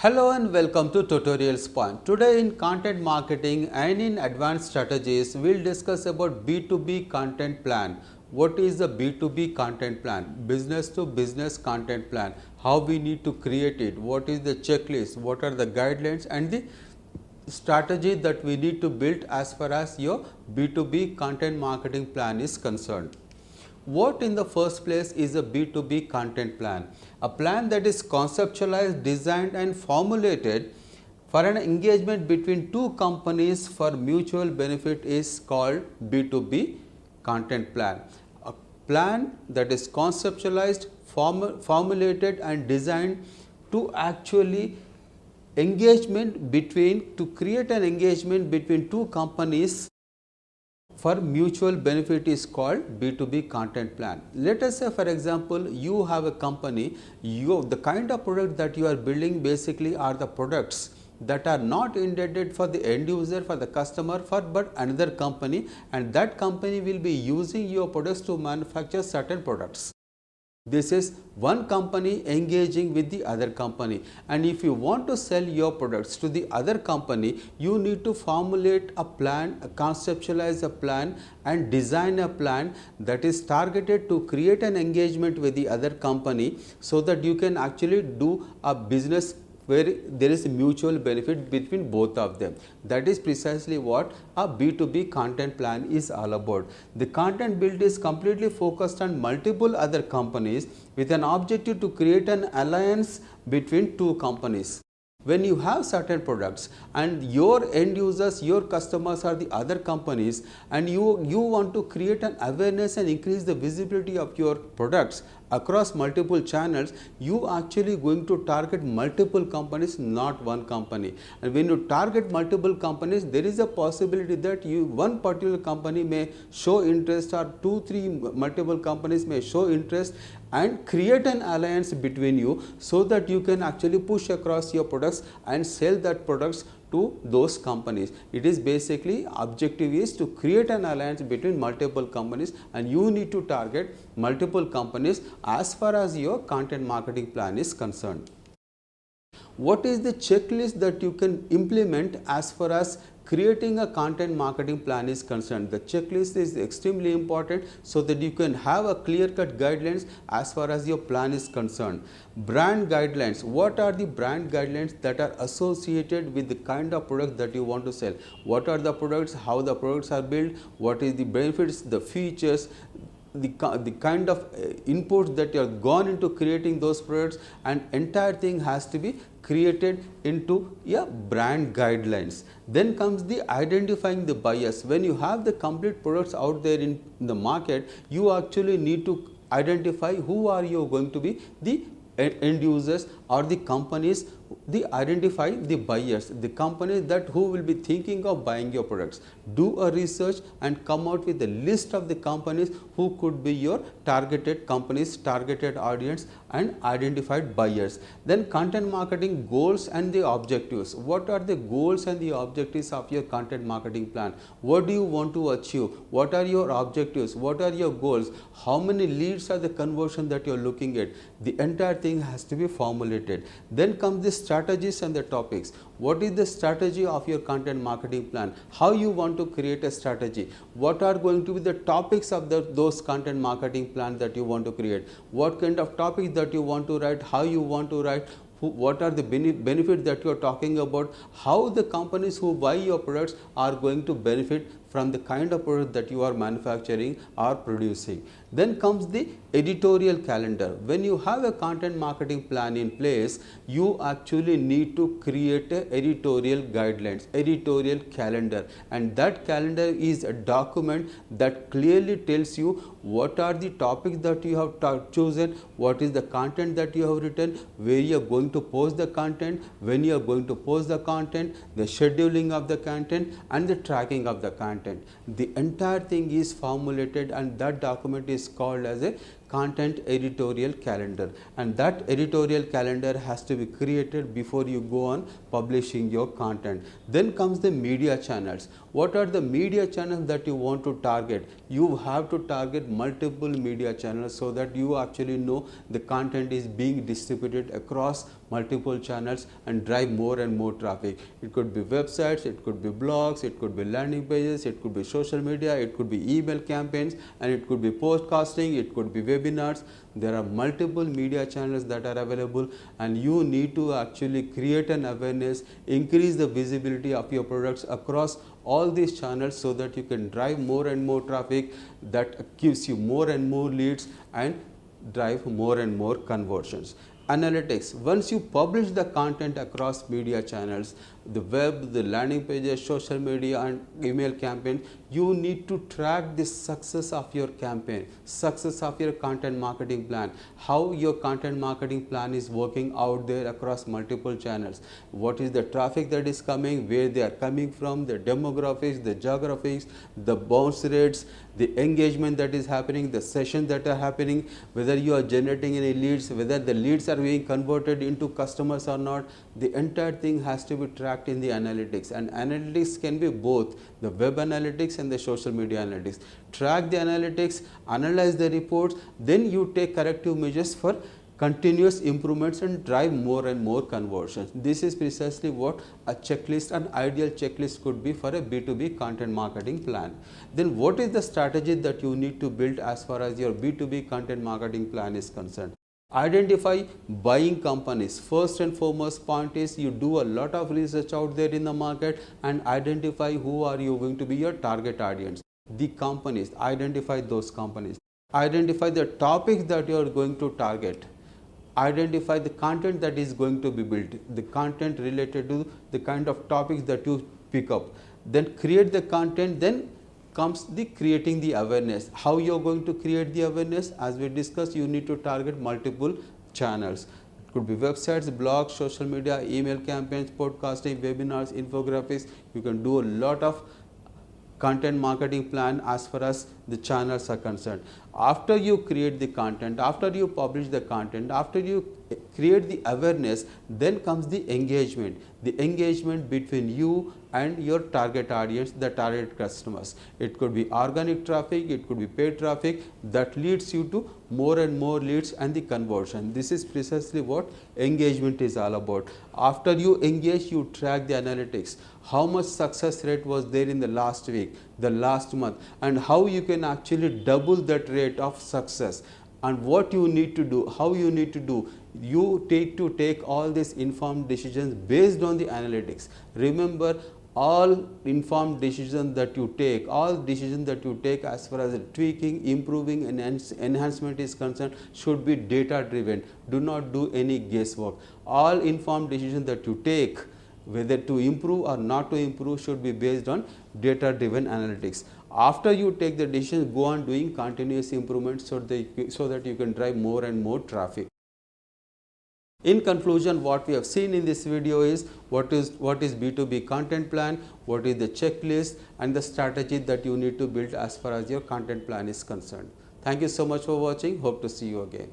Hello and welcome to Tutorialspoint. Today in content marketing and in advanced strategies, we'll discuss about B2B content plan. What is the B2B content plan? Business to business content plan. How we need to create it? What is the checklist? What are the guidelines and the strategy that we need to build as far as your B2B content marketing plan is concerned? What in the first place is a B2B content plan? A plan that is conceptualized, designed and formulated for an engagement between two companies for mutual benefit is called B2B content plan. A plan that is conceptualized, formulated and designed to actually create an engagement between two companies for mutual benefit is called B2B content plan. Let us say for example, you have a company, the kind of product that you are building basically are the products that are not intended for the end user, for the customer, but another company, and that company will be using your products to manufacture certain products. This is one company engaging with the other company, and if you want to sell your products to the other company, you need to formulate a plan, conceptualize a plan and design a plan that is targeted to create an engagement with the other company so that you can actually do a business where there is a mutual benefit between both of them. That is precisely what a B2B content plan is all about. The content build is completely focused on multiple other companies with an objective to create an alliance between two companies. When you have certain products and your end users, your customers are the other companies, and you want to create an awareness and increase the visibility of your products across multiple channels, you actually going to target multiple companies, not one company. And when you target multiple companies, there is a possibility that one particular company may show interest, or multiple companies may show interest and create an alliance between you so that you can actually push across your products and sell that products to those companies. It is basically objective is to create an alliance between multiple companies, and you need to target multiple companies as far as your content marketing plan is concerned. What is the checklist that you can implement as far as creating a content marketing plan is concerned? The checklist is extremely important so that you can have a clear-cut guidelines as far as your plan is concerned. Brand guidelines. What are the brand guidelines that are associated with the kind of product that you want to sell? What are the products? How the products are built? What is the benefits, the features, the kind of inputs that you have gone into creating those products, and entire thing has to be created into a brand guidelines. Then comes the identifying the buyers. When you have the complete products out there in the market, you actually need to identify who are you going to be the end users or the companies. Identify the buyers, the companies that who will be thinking of buying your products. Do a research and come out with a list of the companies who could be your targeted companies, targeted audience and identified buyers. Then content marketing goals and the objectives. What are the goals and the objectives of your content marketing plan? What do you want to achieve? What are your objectives? What are your goals? How many leads are the conversion that you are looking at? The entire thing has to be formulated. Then comes the strategies and the topics. What is the strategy of your content marketing plan? How you want to create a strategy? What are going to be the topics of those content marketing plan that you want to create? What kind of topics that you want to write? How you want to write? What are the benefits that you are talking about? How the companies who buy your products are going to benefit from the kind of product that you are manufacturing or producing. Then comes the editorial calendar. When you have a content marketing plan in place, you actually need to create a editorial guidelines, editorial calendar, and that calendar is a document that clearly tells you what are the topics that you have chosen, what is the content that you have written, where you are going to post the content, when you are going to post the content, the scheduling of the content and the tracking of the content. The entire thing is formulated, and that document is called as a content editorial calendar, and that editorial calendar has to be created before you go on publishing your content. Then comes the media channels. What are the media channels that you want to target? You have to target multiple media channels so that you actually know the content is being distributed across multiple channels and drive more and more traffic. It could be websites, it could be blogs, it could be landing pages, it could be social media, it could be email campaigns, and it could be podcasting, it could be webinars. There are multiple media channels that are available, and you need to actually create an awareness, increase the visibility of your products across all these channels so that you can drive more and more traffic that gives you more and more leads and drive more and more conversions. Analytics. Once you publish the content across media channels, the web, the landing pages, social media and email campaign, you need to track the success of your campaign, success of your content marketing plan, how your content marketing plan is working out there across multiple channels, what is the traffic that is coming, where they are coming from, the demographics, the geographics, the bounce rates, the engagement that is happening, the sessions that are happening, whether you are generating any leads, whether the leads are being converted into customers or not. The entire thing has to be tracked in the analytics, and analytics can be both the web analytics and the social media analytics. Track the analytics, analyze the reports, then you take corrective measures for continuous improvements and drive more and more conversions. This is precisely what a checklist, an ideal checklist could be for a B2B content marketing plan. Then what is the strategy that you need to build as far as your B2B content marketing plan is concerned? Identify buying companies. First and foremost point is you do a lot of research out there in the market and identify who are you going to be your target audience. The companies, identify those companies. Identify the topics that you are going to target. Identify the content that is going to be built, the content related to the kind of topics that you pick up. Then create the content, then comes the creating the awareness. How you are going to create the awareness? As we discussed, you need to target multiple channels. It could be websites, blogs, social media, email campaigns, podcasting, webinars, infographics. You can do a lot of content marketing plan as far as the channels are concerned. After you create the content, after you publish the content, after you create the awareness, then comes the engagement between you and your target audience, the target customers. It could be organic traffic, it could be paid traffic that leads you to more and more leads and the conversion. This is precisely what engagement is all about. After you engage, you track the analytics. How much success rate was there in the last week, the last month, and how you can actually double that rate of success, and what you need to do, how you need to do. You take all these informed decisions based on the analytics. Remember, all informed decisions that you take, all decisions that you take as far as tweaking, improving and enhancement is concerned should be data driven. Do not do any guesswork. All informed decisions that you take, whether to improve or not to improve, should be based on data driven analytics. After you take the decision, go on doing continuous improvements so that you can drive more and more traffic. In conclusion, what we have seen in this video is what is B2B content plan, what is the checklist and the strategy that you need to build as far as your content plan is concerned. Thank you so much for watching. Hope to see you again.